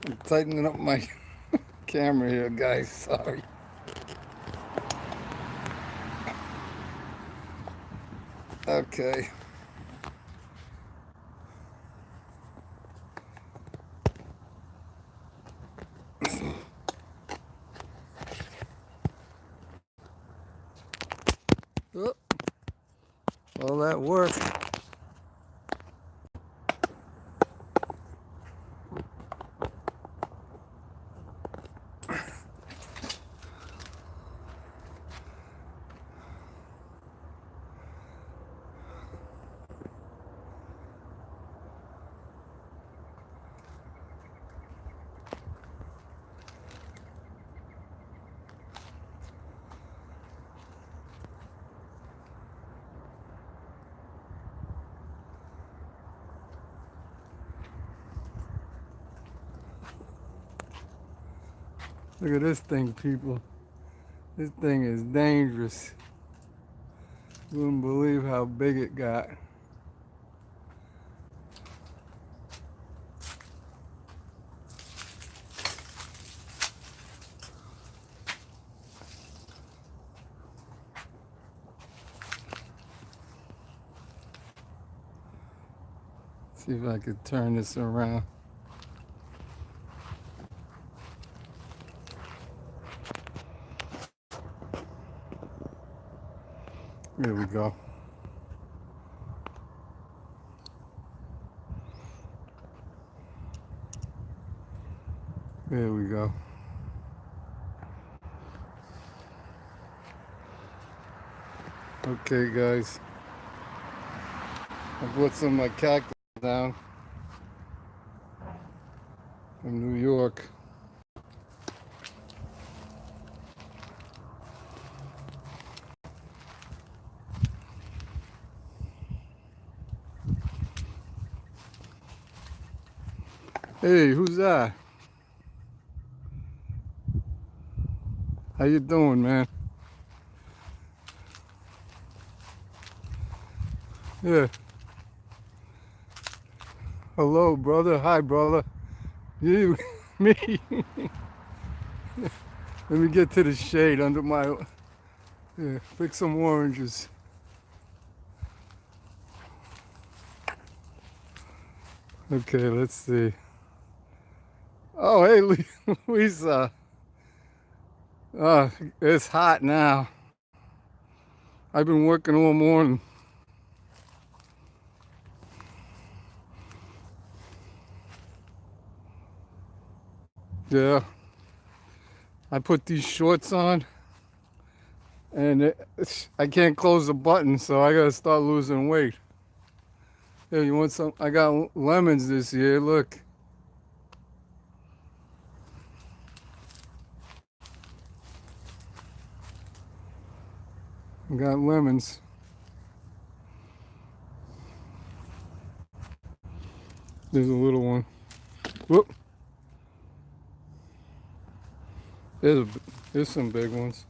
I'm tightening up my camera here, guys. Sorry. Okay. Oh, all that work. Look at this thing, people. This thing is dangerous. You wouldn't believe how big it got. See if I could turn this around. There we go. There we go. Okay, guys. I brought some of my cactus down from New York. Hey, who's that? How you doing, man? Yeah. Hello, brother. Hi, brother. You, me. Let me get to the shade under my. Yeah, pick some oranges. Okay, let's see. Oh, hey, Lisa. Oh, it's hot now. I've been working all morning. Yeah. I put these shorts on, and I can't close the button, so I gotta start losing weight. Hey, you want some? I got lemons this year. Look. I got lemons. There's a little one. Whoop. There's some big ones.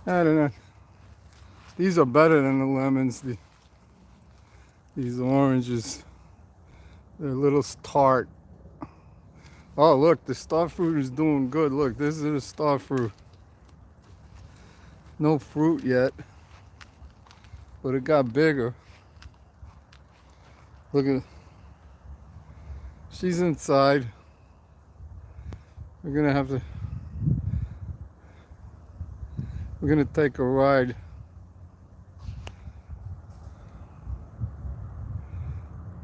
I don't know. These are better than the lemons. These oranges. They're a little tart. Oh, look, the star fruit is doing good. Look, this is a star fruit. No fruit yet, but it got bigger. Look at, she's inside. We're gonna take a ride.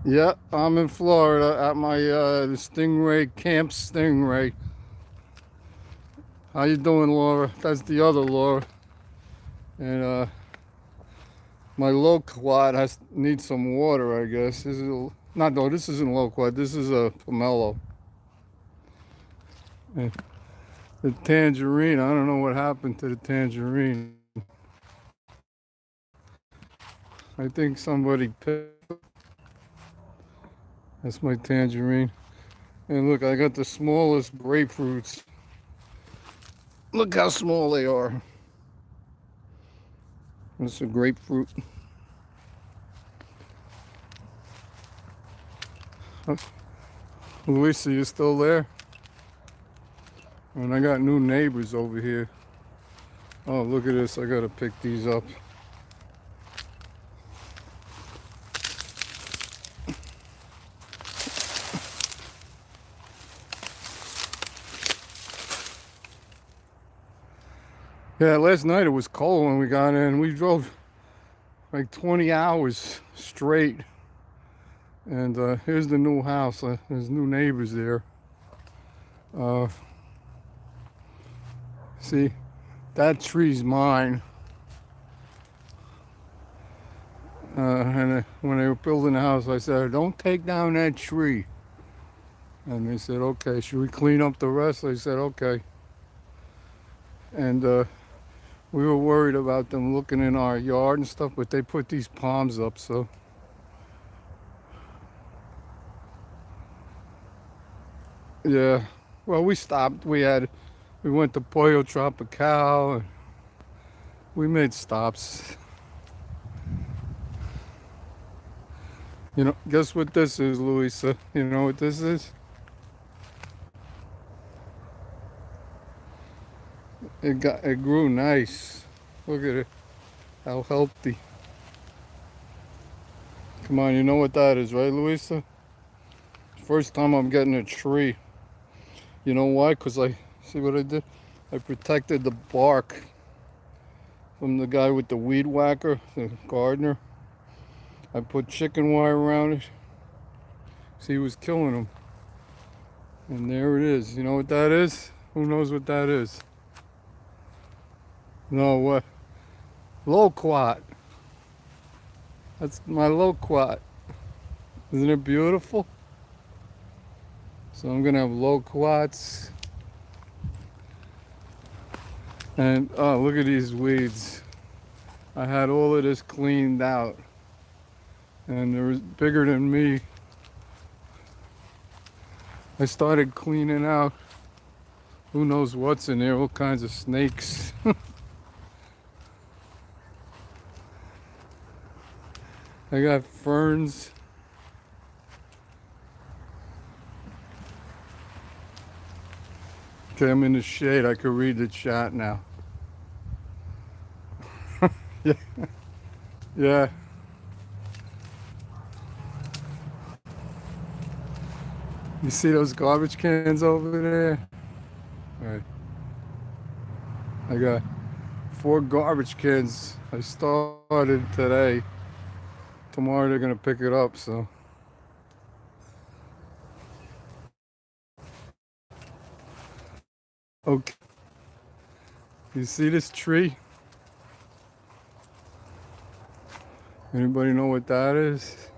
Yep, I'm in Florida at my Stingray, Camp Stingray. How you doing, Laura? That's the other Laura. And my loquat needs some water, I guess. This is this isn't loquat. This is a pomelo. And the tangerine, I don't know what happened to the tangerine. I think somebody picked. That's my tangerine. And look, I got the smallest grapefruits. Look how small they are. That's a grapefruit. Luisa, you still there? And I got new neighbors over here. Oh, look at this. I gotta pick these up. Yeah, last night it was cold when we got in. We drove like 20 hours straight. And here's the new house. There's new neighbors there. See, that tree's mine. And when they were building the house, I said, don't take down that tree. And they said, okay, should we clean up the rest? I said, okay. And we were worried about them looking in our yard and stuff, but they put these palms up, so. Yeah, well, we stopped. We went to Pollo Tropical, and we made stops. You know, guess what this is, Louisa? You know what this is? It grew nice. Look at it, how healthy. Come on, you know what that is, right, Louisa? First time I'm getting a tree. You know why? Because see what I did? I protected the bark from the guy with the weed whacker, the gardener. I put chicken wire around it. See, he was killing them. And there it is. You know what that is? Who knows what that is? No, what? Loquat. That's my loquat. Isn't it beautiful? So I'm gonna have loquats. And oh, look at these weeds. I had all of this cleaned out. And it was bigger than me. I started cleaning out. Who knows what's in there? All kinds of snakes. I got ferns. Okay, I'm in the shade. I could read the chat now. Yeah. Yeah. You see those garbage cans over there? All right. I got 4 garbage cans. I started today. Tomorrow they're gonna pick it up, so. Okay. You see this tree? Anybody know what that is?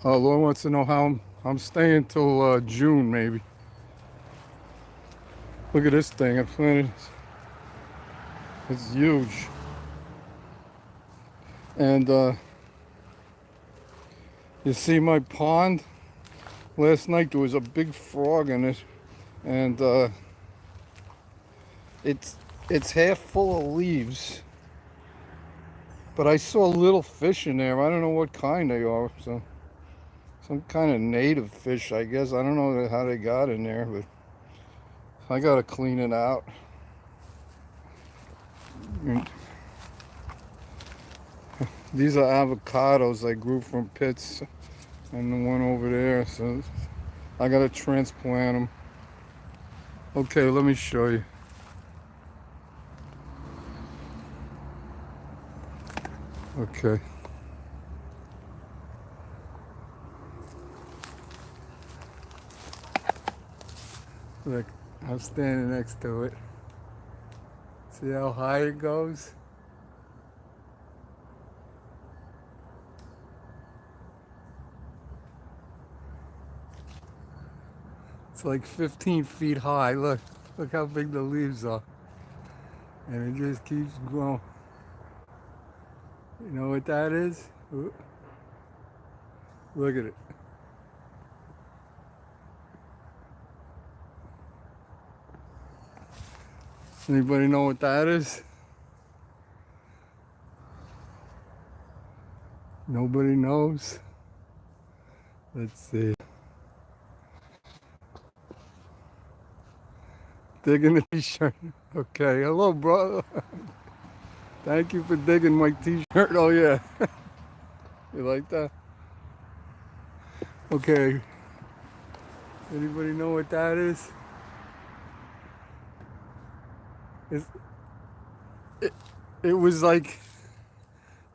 Laura wants to know how I'm staying till June, maybe. Look at this thing I planted. It's huge. And you see my pond? Last night there was a big frog in it, and it's half full of leaves. But I saw little fish in there. I don't know what kind they are. So some kind of native fish, I guess. I don't know how they got in there, but I gotta clean it out. These are avocados I grew from pits, and the one over there. So I gotta transplant them. Okay, let me show you. Okay. Look, I'm standing next to it. See how high it goes? It's like 15 feet high. Look how big the leaves are. And it just keeps growing. You know what that is? Ooh. Look at it. Anybody know what that is? Nobody knows. Let's see. Digging the t-shirt. Okay. Hello, bro. Thank you for digging my t-shirt. Oh, yeah. You like that? Okay. Anybody know what that is? It's, it was like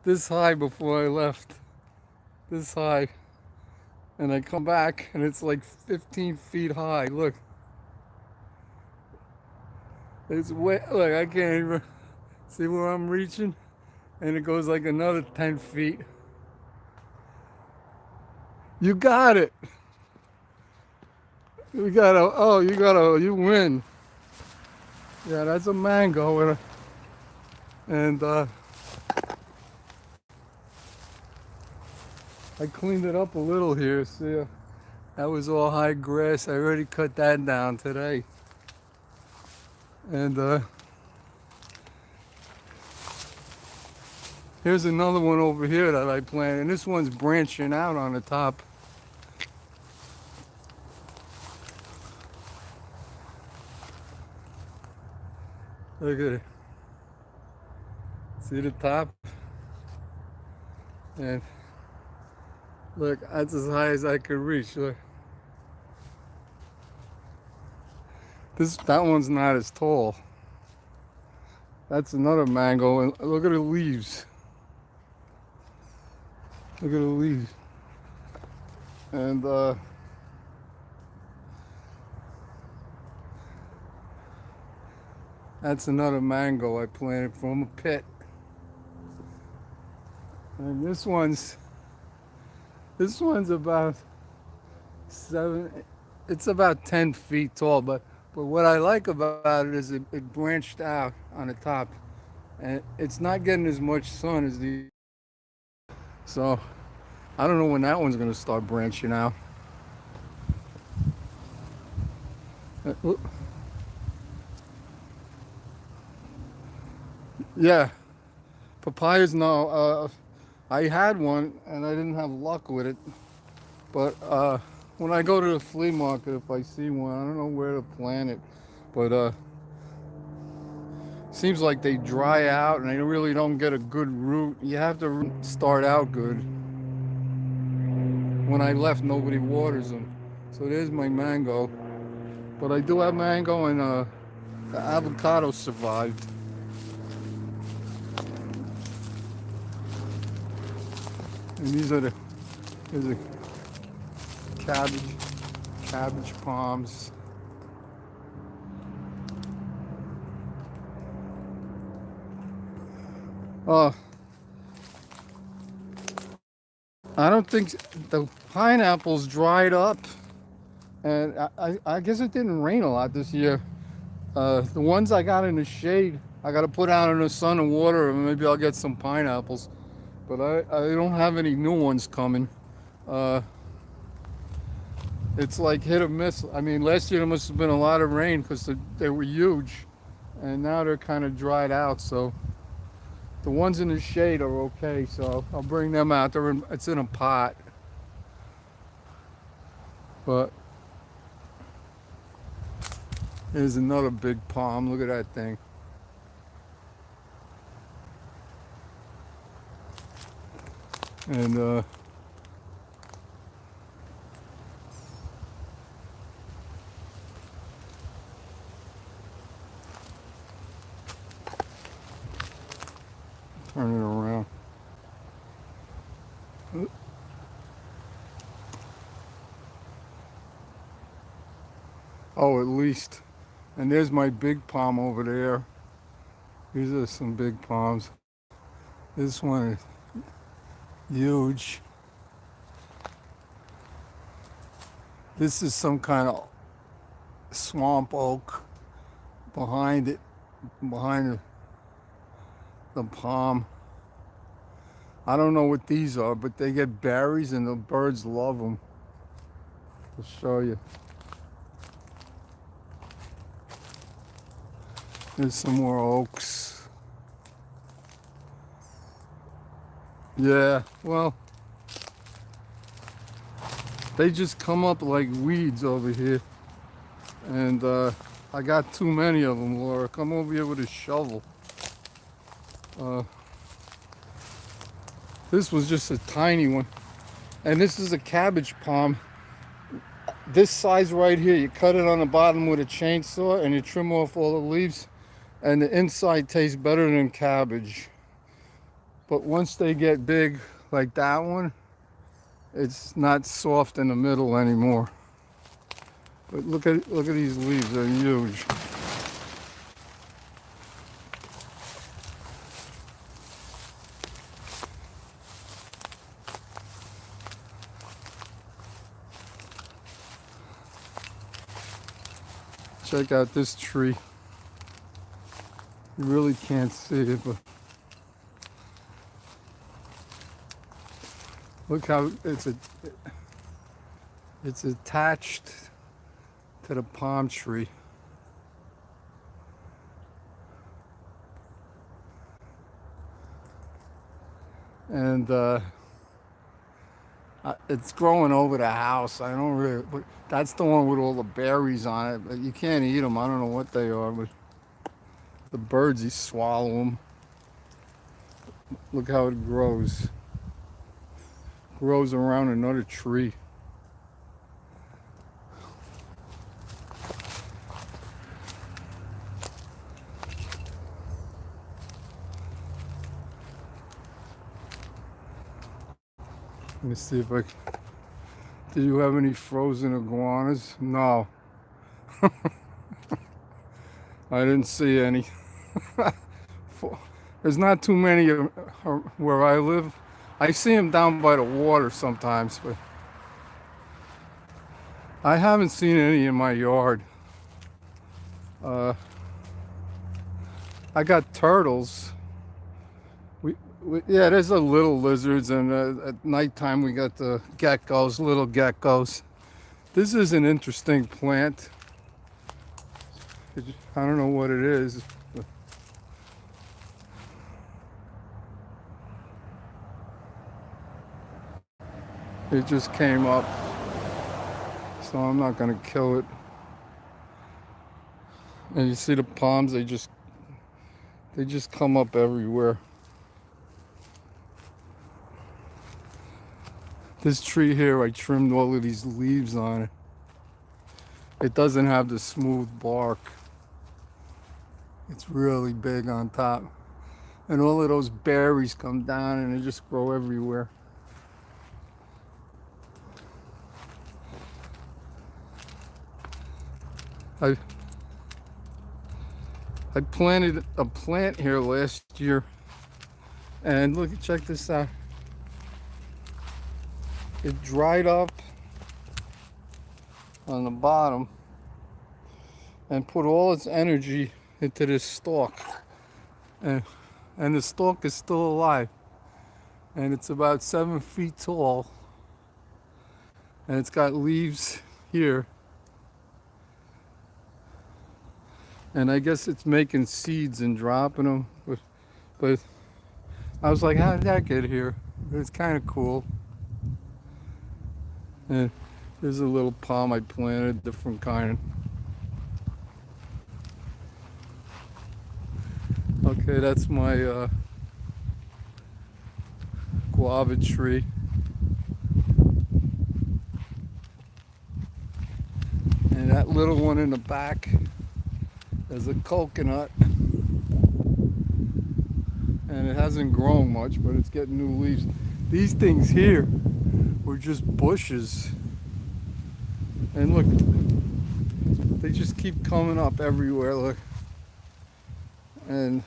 this high before I left. This high. And I come back and it's like 15 feet high. Look. It's way, look, I can't even see where I'm reaching. And it goes like another 10 feet. You got it. You win. Yeah, that's a mango. And I cleaned it up a little here. See, that was all high grass. I already cut that down today. And here's another one over here that I planted. And this one's branching out on the top. Look at it. See the top? And look, that's as high as I could reach. Look. That one's not as tall. That's another mango. And look at the leaves. Look at the leaves. And that's another mango I planted from a pit. And this one's about it's about 10 feet tall, but what I like about it is it branched out on the top, and it's not getting as much sun as the. So I don't know when that one's gonna start branching out. Yeah, papayas. No, I had one and I didn't have luck with it. But when I go to the flea market, if I see one, I don't know where to plant it. But seems like they dry out and they really don't get a good root. You have to start out good. When I left, nobody waters them. So there's my mango. But I do have mango, and the avocado survived. And there's a cabbage palms. I don't think the pineapples dried up, and I guess it didn't rain a lot this year. The ones I got in the shade, I got to put out in the sun and water, and maybe I'll get some pineapples. But I don't have any new ones coming. It's like hit or miss. I mean, last year there must have been a lot of rain because they were huge, and now they're kind of dried out. So the ones in the shade are okay. So I'll bring them out. It's in a pot. But here's another big palm. Look at that thing. And turn it around. Oh, at least. And there's my big palm over there. These are some big palms. This one is huge. This is some kind of swamp oak behind it, behind the palm. I don't know what these are, but they get berries and the birds love them. I'll show you. There's some more oaks. Yeah, well, They just come up like weeds over here. And I got too many of them, Laura. Come over here with a shovel. This was just a tiny one. And this is a cabbage palm. This size right here, you cut it on the bottom with a chainsaw and you trim off all the leaves. And the inside tastes better than cabbage. But once they get big like that one, it's not soft in the middle anymore. But look at these leaves, they're huge. Check out this tree. You really can't see it, but look how it's attached to the palm tree. And it's growing over the house. I don't really, but that's the one with all the berries on it, but you can't eat them. I don't know what they are, but the birds, you swallow them. Look how it grows. Grows around another tree. Let me see if I can. Do you have any frozen iguanas? No. I didn't see any. There's not too many where I live. I see them down by the water sometimes, but I haven't seen any in my yard. I got turtles. Yeah, there's the little lizards, and at nighttime we got the geckos, little geckos. This is an interesting plant. I don't know what it is. It just came up, so I'm not gonna kill it. And you see the palms, they just come up everywhere. This tree here, I trimmed all of these leaves on it. It doesn't have the smooth bark. It's really big on top. And all of those berries come down and they just grow everywhere. I planted a plant here last year, and look, check this out. It dried up on the bottom and put all its energy into this stalk, and the stalk is still alive, and it's about 7 feet tall, and it's got leaves here, and I guess it's making seeds and dropping them, but I was like, how did that get here? It's kind of cool. And there's a little palm I planted, different kind. Okay, that's my guava tree. And that little one in the back is a coconut. And it hasn't grown much, but it's getting new leaves. These things here were just bushes. And look, they just keep coming up everywhere, look. And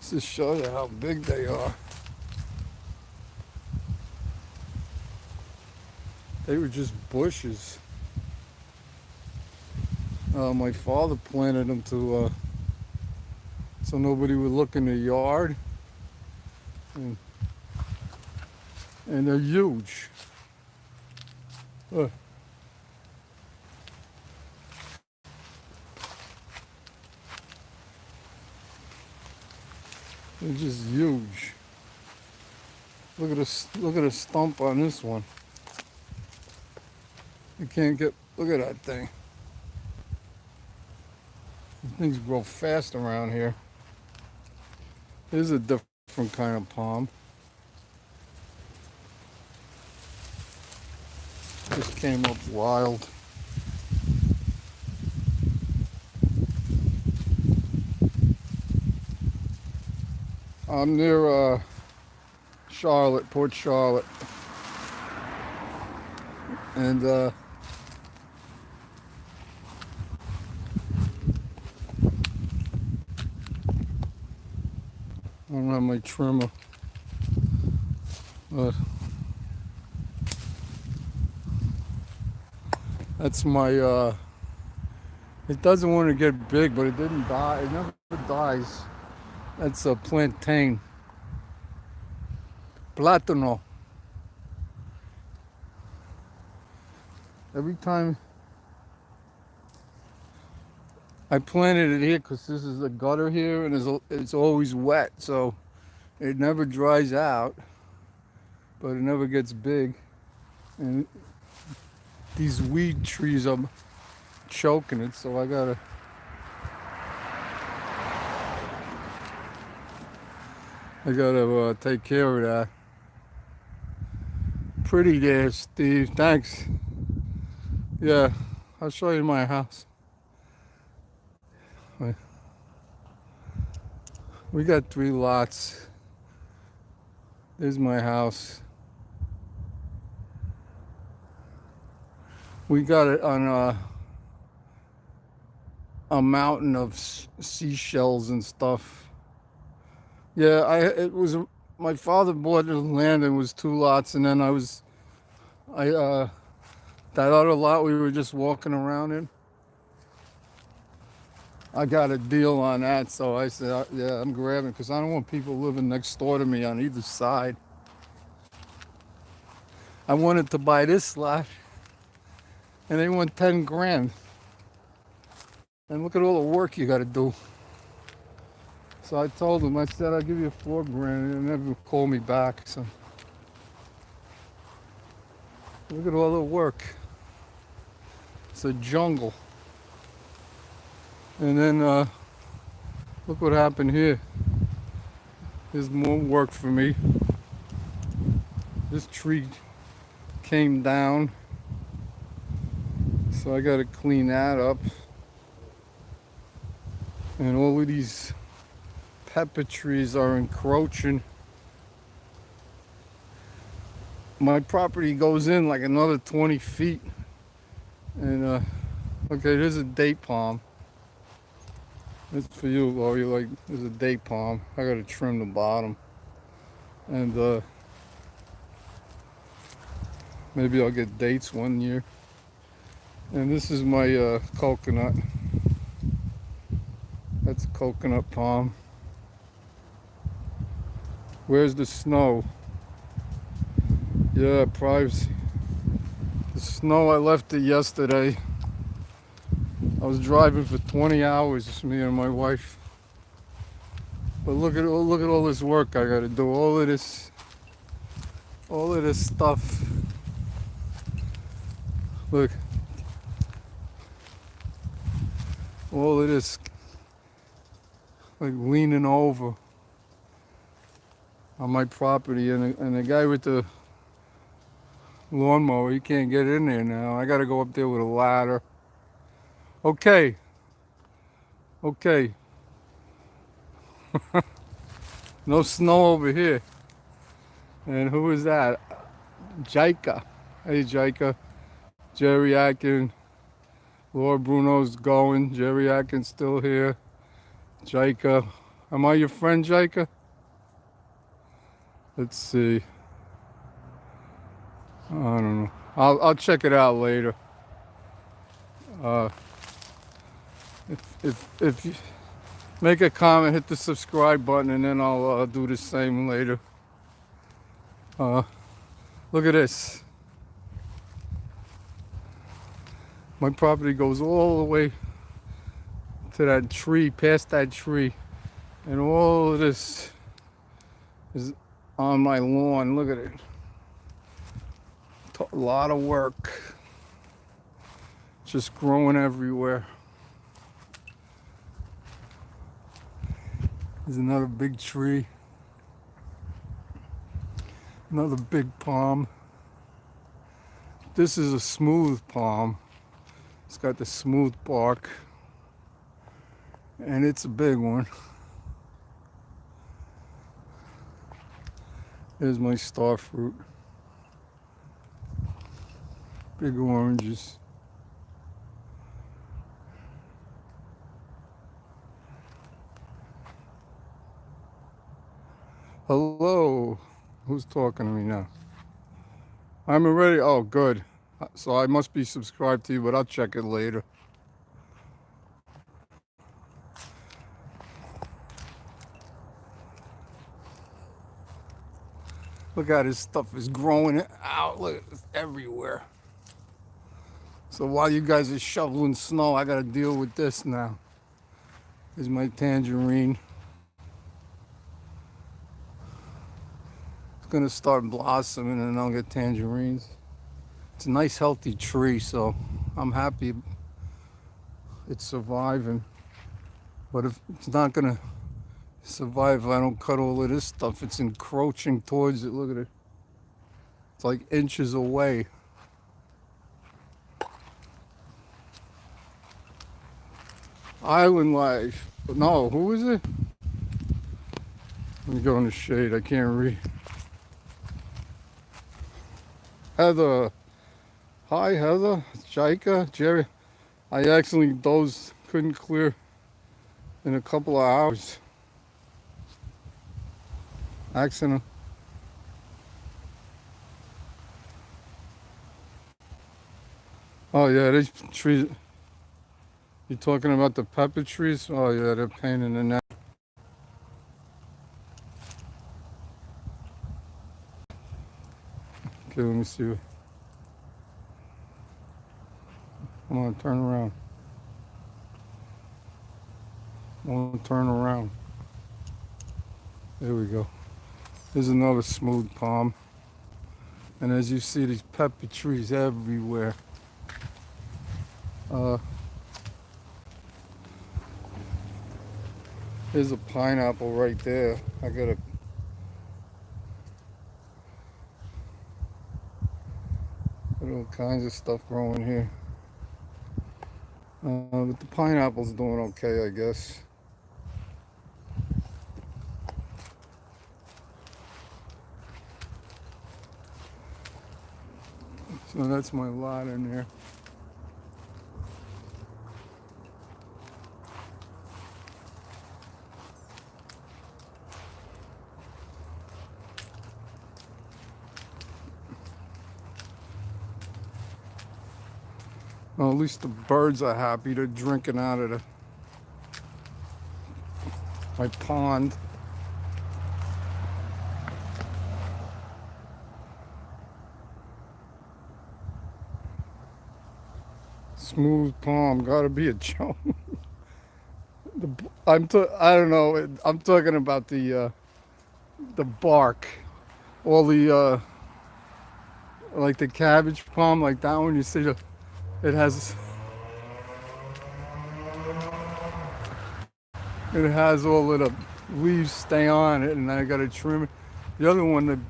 to show you how big they are. They were just bushes. My father planted them to so nobody would look in the yard, and they're huge. Look. They're just huge. Look at this. Look at the stump on this one. You can't get. Look at that thing. Things grow fast around here. Here's a different kind of palm. Just came up wild. I'm near Charlotte, Port Charlotte, and I don't have my trimmer, but that's my. It doesn't want to get big, but it didn't die. It never dies. That's a plantain. Plátano. Every time I planted it here, because this is a gutter here, and it's always wet, so it never dries out, but it never gets big. And these weed trees are choking it, so I gotta take care of that. Pretty there, Steve. Thanks. Yeah, I'll show you my house. We got 3 lots. There's my house. We got it on a mountain of seashells and stuff. Yeah, it was my father bought the land and it was 2 lots, and then that other lot we were just walking around in, I got a deal on that, so I said, yeah, I'm grabbing, because I don't want people living next door to me on either side. I wanted to buy this lot, and they want 10 grand. And look at all the work you got to do. So I told them, I said, I'll give you 4 grand, and they never called me back. So look at all the work. It's a jungle. And then look what happened here. There's more work for me. This tree came down, so I got to clean that up. And all of these pepper trees are encroaching. My property goes in like another 20 feet. And okay, there's a date palm. That's for you, Lori. Like, there's a date palm. I gotta trim the bottom. And maybe I'll get dates one year. And this is my coconut. That's a coconut palm. Where's the snow? Yeah, privacy. The snow, I left it yesterday. I was driving for 20 hours, just me and my wife. But look at all this work I gotta do. All of this stuff. Look. All of this, like, leaning over on my property, and the guy with the lawnmower, he can't get in there now. I gotta go up there with a ladder. Okay. No snow over here. And who is that? Jaika. Hey, Jaika. Jerry Atkin. Laura Bruno's going. Jerry Atkin's still here. Jaika. Am I your friend, Jaika? Let's see. I don't know. I'll check it out later. If you make a comment, hit the subscribe button, and then I'll do the same later. Look at this. My property goes all the way to that tree, past that tree, and all of this is on my lawn. Look at it. A lot of work. Just growing everywhere. There's another big tree. Another big palm. This is a smooth palm. It's got the smooth bark. And it's a big one. There's my star fruit. Big oranges. Hello. Who's talking to me now? I'm already. Oh, good. So I must be subscribed to you, but I'll check it later. Look how this stuff is growing out. Look, it's everywhere. So while you guys are shoveling snow, I gotta deal with this now. Here's my tangerine. It's gonna start blossoming and I'll get tangerines. It's a nice healthy tree, so I'm happy it's surviving. But if it's not gonna survive if I don't cut all of this stuff, it's encroaching towards it. Look at it. It's like inches away. Island life. No, who is it? Let me go in the shade. I can't read. Heather. Hi, Heather. Jaika. Jerry. I accidentally dozed. Couldn't clear in a couple of hours. Accident. Oh, yeah, these trees. You talking about the pepper trees? Oh, yeah, they're pain in the neck. Okay, let me see. Come on, turn around. I want to turn around. There we go. There's another smooth palm. And as you see, these pepper trees everywhere. There's a pineapple right there. I got all kinds of stuff growing here. But the pineapple's doing okay, I guess. So that's my lot in there. Well, at least the birds are happy. They're drinking out of my pond. Smooth palm, gotta be a joke. I don't know. I'm talking about the bark, all the like the cabbage palm, like that one. You see it has all of the leaves stay on it, and I gotta trim it. The other one,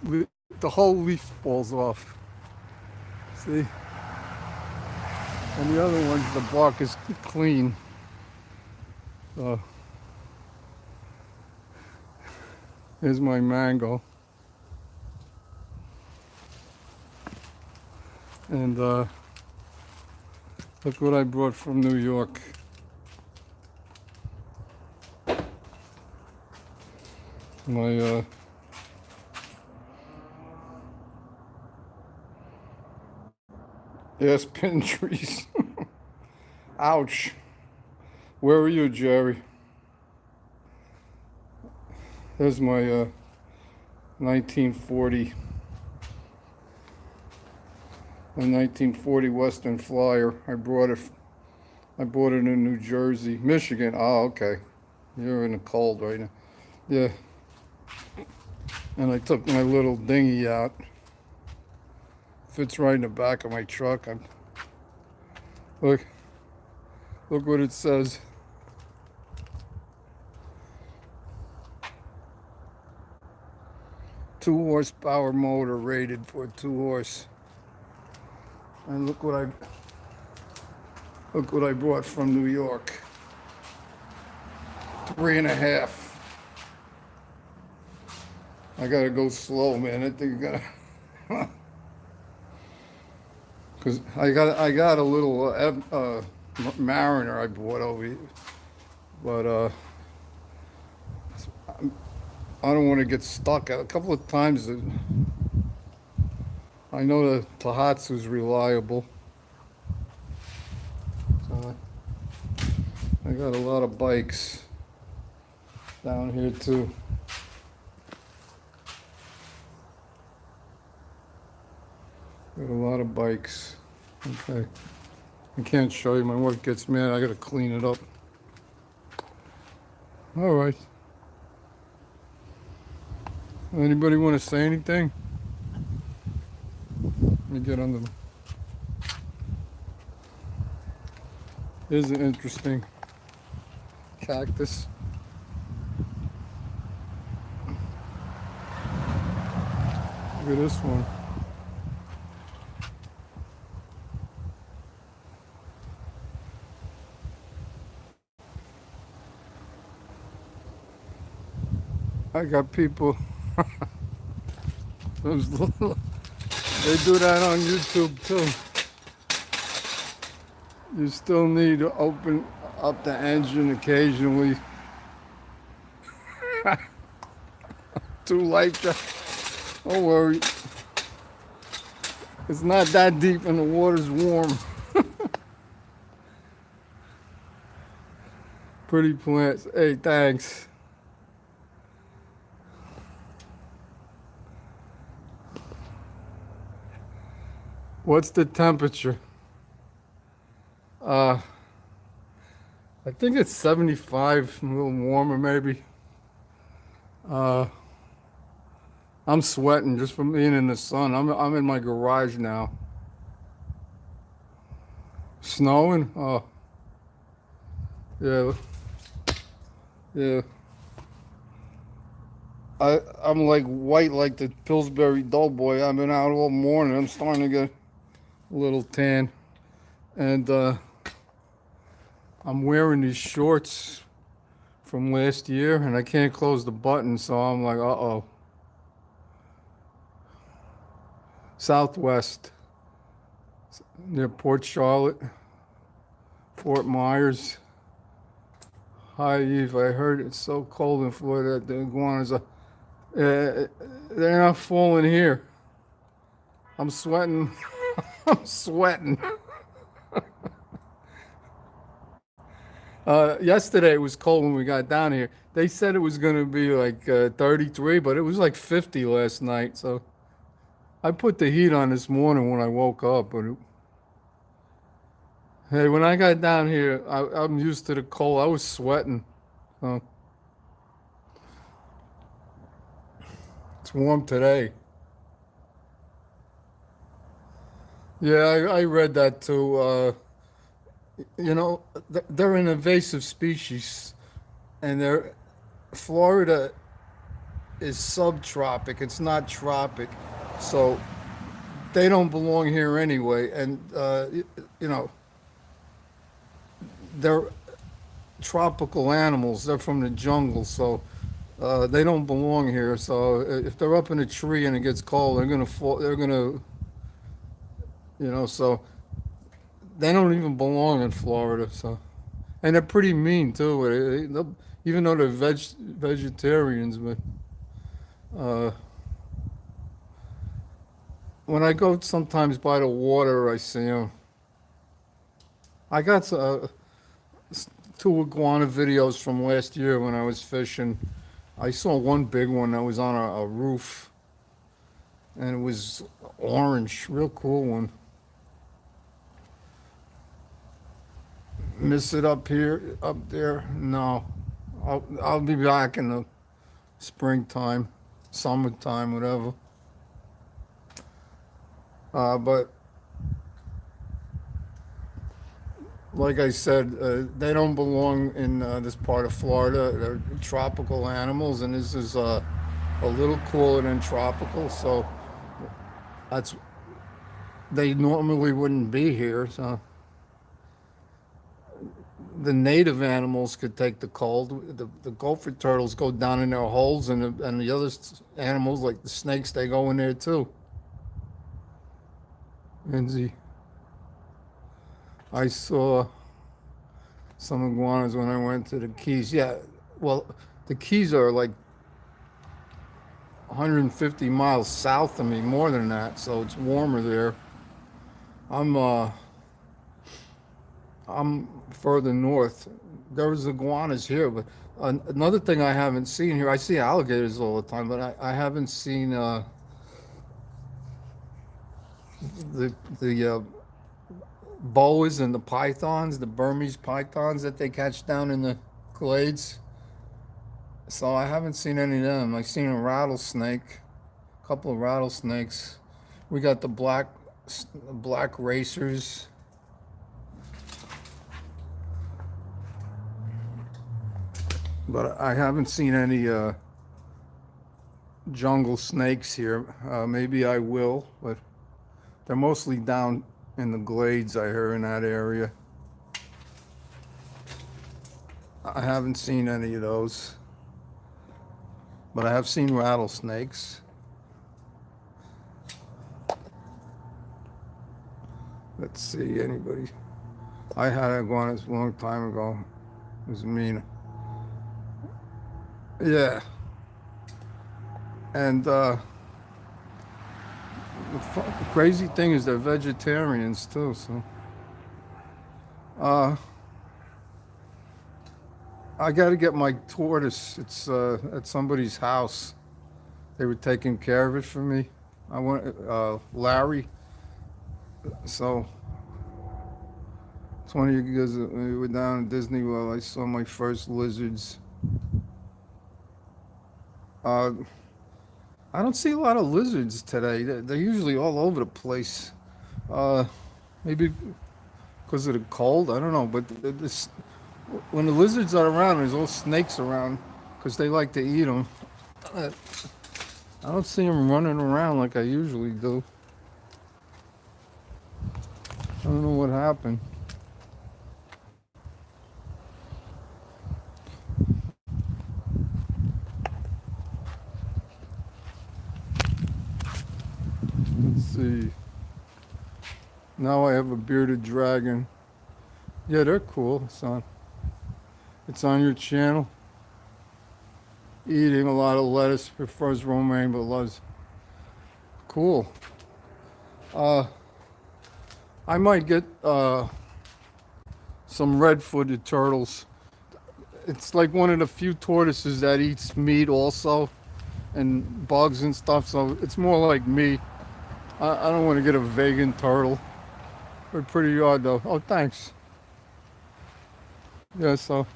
the whole leaf falls off. See, and the other ones, the bark is clean. Here's my mango. And look what I brought from New York. My aspen trees. Ouch. Where are you, Jerry? There's my 1940 Western Flyer. I bought it in New Jersey, Michigan. Oh, okay. You're in the cold right now. Yeah. And I took my little dinghy out. Fits right in the back of my truck. Look, look what it says. 2 horsepower motor rated for 2 horse. And look what I brought from New York. 3.5. I gotta go slow, man. I think I gotta, cause I got a little Mariner I bought over here, but I don't want to get stuck. A couple of times, I know the Tohatsu's reliable. So I got a lot of bikes down here too. Got a lot of bikes. Okay. I can't show you. My wife gets mad. I gotta clean it up. All right. Anybody want to say anything? Let me get under them. Here's an interesting cactus. Look at this one. I got people. Those little, they do that on YouTube too. You still need to open up the engine occasionally. Too light. Don't worry. It's not that deep and the water's warm. Pretty plants. Hey, thanks. What's the temperature? I think it's 75, a little warmer maybe. I'm sweating just from being in the sun. I'm in my garage now. Snowing? Oh, yeah, yeah. I'm like white like the Pillsbury Doughboy. I've been out all morning. I'm starting to get a little tan. And I'm wearing these shorts from last year and I can't close the button, so I'm like, uh-oh. Southwest, near Port Charlotte, Fort Myers. Hi, Eve. I heard it's so cold in Florida that the iguanas are, they're not falling here. I'm sweating. I'm sweating. Yesterday it was cold when we got down here. They said it was going to be like 33, but it was like 50 last night. So I put the heat on this morning when I woke up. But hey, when I got down here, I'm used to the cold. I was sweating. So it's warm today. Yeah, I read that too. You know, they're an invasive species, and Florida is subtropic. It's not tropic, so they don't belong here anyway. And you know, they're tropical animals. They're from the jungle, so they don't belong here. So if they're up in a tree and it gets cold, they're gonna fall. They're gonna, you know, so they don't even belong in Florida. So, and they're pretty mean too. Even though they're vegetarians, but uh, when I go sometimes by the water, I see them. I got 2 iguana videos from last year when I was fishing. I saw one big one that was on a roof, and it was orange, real cool one. Miss it up here, up there? No. I'll be back in the springtime. summertime, whatever. But like I said, they don't belong in this part of Florida. They're tropical animals, and this is a little cooler than tropical, so that's they normally wouldn't be here. So the native animals could take the cold. The gopher turtles go down in their holes, and the other animals like the snakes, they go in there too. And I saw some iguanas when I went to the Keys. Yeah, well, the Keys are like 150 miles south of me, more than that, so it's warmer there. I'm uh, I'm further north. There's iguanas here, but another thing I haven't seen here, I see alligators all the time, but I haven't seen the boas and the pythons, the Burmese pythons that they catch down in the glades. So I haven't seen any of them. I've seen a rattlesnake, a couple of rattlesnakes. We got the black racers. But I haven't seen any jungle snakes here. Maybe I will, but they're mostly down in the glades, I hear, in that area. I haven't seen any of those, but I have seen rattlesnakes. Let's see, anybody. I had iguanas a long time ago. It was mean. Yeah. And the crazy thing is they're vegetarians too, so. Uh, I got to get my tortoise. It's at somebody's house. They were taking care of it for me. I went, Larry. So 20 years ago, we were down in Disney World. I saw my first lizards. Uh, I don't see a lot of lizards today. They're usually all over the place. Uh, Maybe because of the cold. I don't know. But this, when the lizards are around, there's all snakes around because they like to eat them. I don't see them running around like I usually do. I don't know what happened. Let's see. Now I have a bearded dragon. Yeah, they're cool. It's on your channel. Eating a lot of lettuce, prefers romaine, but loves. Cool. Uh, I might get some red-footed turtles. It's like one of the few tortoises that eats meat also, and bugs and stuff. So it's more like me. I don't want to get a vegan turtle. They're pretty odd though. Oh, thanks. Yeah, so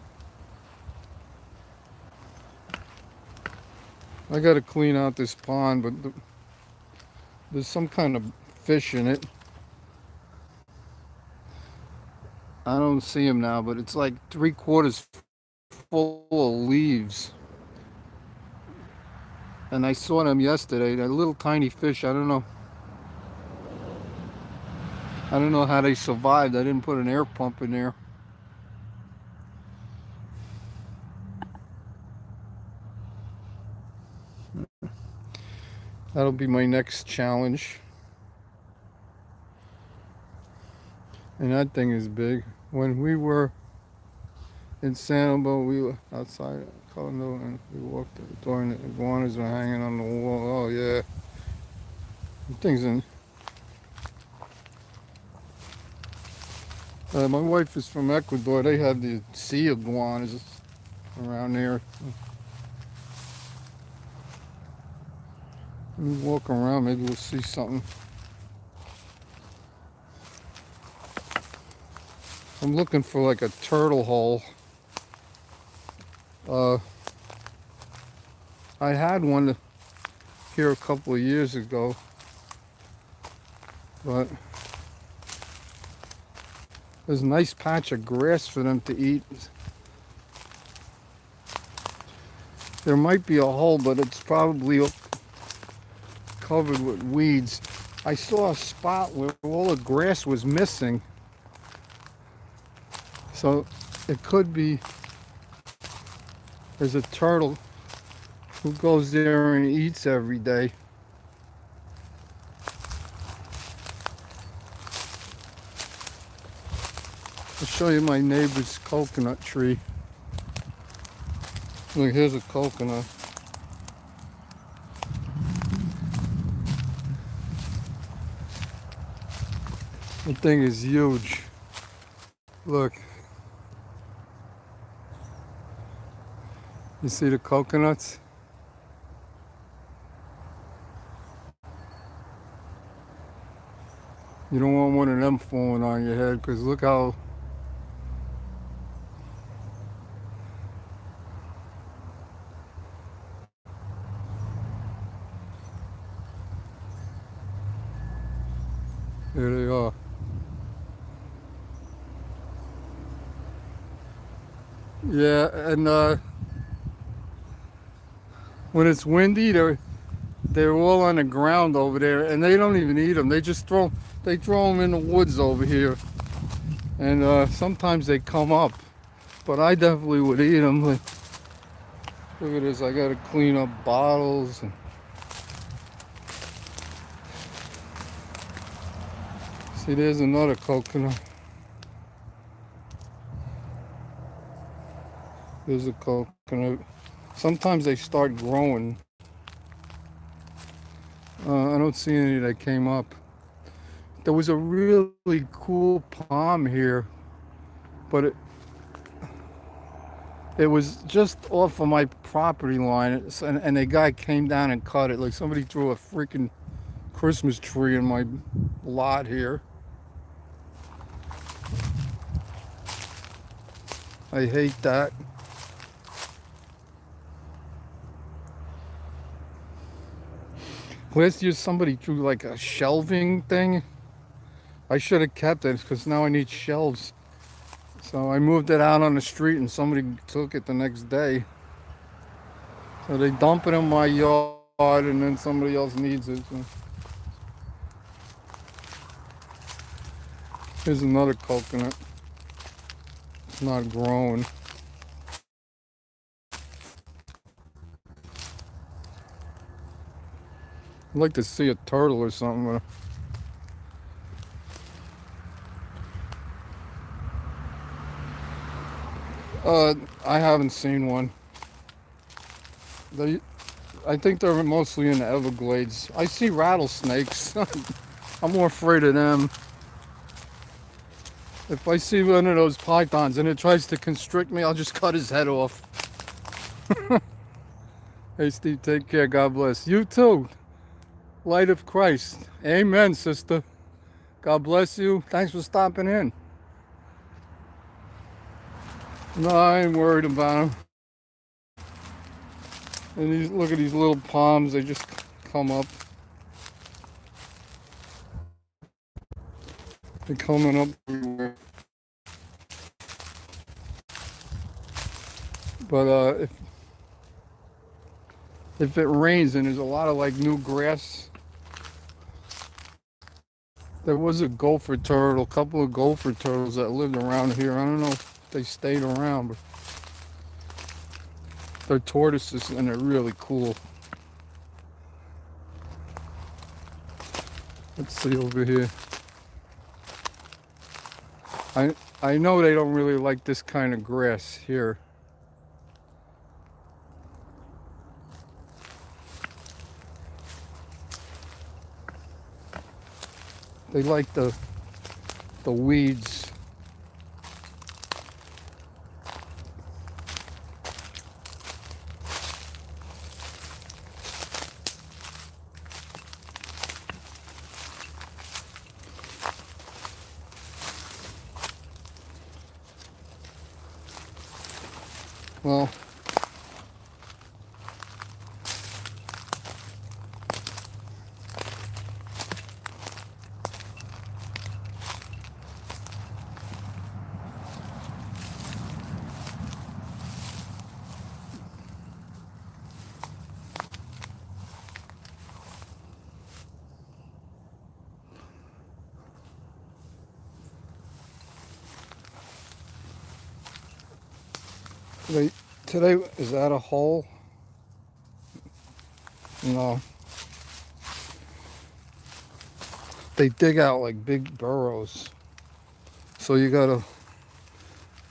I got to clean out this pond, but there's some kind of fish in it. I don't see him now, but it's like 3/4 full of leaves. And I saw them yesterday. They're little tiny fish. I don't know how they survived. I didn't put an air pump in there. That'll be my next challenge. And that thing is big. When we were in Sanibel, we were outside the condo and we walked to the door and the iguanas were hanging on the wall. Oh yeah. The thing's in. My wife is from Ecuador. They have the sea iguanas around there. Let me walk around. Maybe we'll see something. I'm looking for like a turtle hole. I had one here a couple of years ago, but there's a nice patch of grass for them to eat. There might be a hole, but it's probably covered with weeds. I saw a spot where all the grass was missing. So it could be there's a turtle who goes there and eats every day. I'll show you my neighbor's coconut tree. Look, here's a coconut. The thing is huge. Look. You see the coconuts? You don't want one of them falling on your head, because look how there they are. Yeah, and when it's windy, they're all on the ground over there, and they don't even eat them. They just throw them in the woods over here, and sometimes they come up, but I definitely would eat them. Look at this. I gotta clean up bottles. See, there's another coconut. There's a coconut. Sometimes they start growing. I don't see any that came up. There was a really cool palm here, but it was just off of my property line, and a guy came down and cut it. Like somebody threw a freaking Christmas tree in my lot here. I hate that. Last year somebody threw like a shelving thing. I should have kept it because now I need shelves. So I moved it out on the street and somebody took it the next day. So they dump it in my yard and then somebody else needs it. So. Here's another coconut. It's not growing. I'd like to see a turtle or something. I haven't seen one. I think they're mostly in the Everglades. I see rattlesnakes. I'm more afraid of them. If I see one of those pythons and it tries to constrict me, I'll just cut his head off. Hey Steve, take care. God bless. You too. Light of Christ. Amen, sister. God bless you. Thanks for stopping in. No, I ain't worried about them. And look at these little palms. They just come up. They're coming up everywhere. But if it rains and there's a lot of like new grass, there was a gopher turtle, a couple of gopher turtles that lived around here. I don't know if they stayed around, but they're tortoises and they're really cool. Let's see over here. I know they don't really like this kind of grass here. They like the weeds. Well, Today, is that a hole? No. They dig out like big burrows. So you gotta,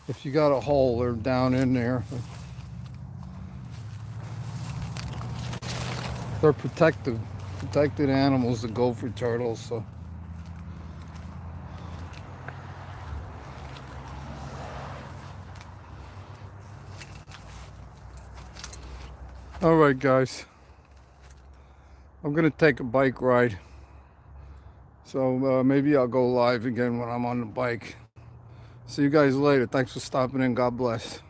if you got a hole, they're down in there. They're protected animals, the gopher turtles. So. All right, guys. I'm gonna take a bike ride. So maybe I'll go live again when I'm on the bike. See you guys later. Thanks for stopping in. God bless.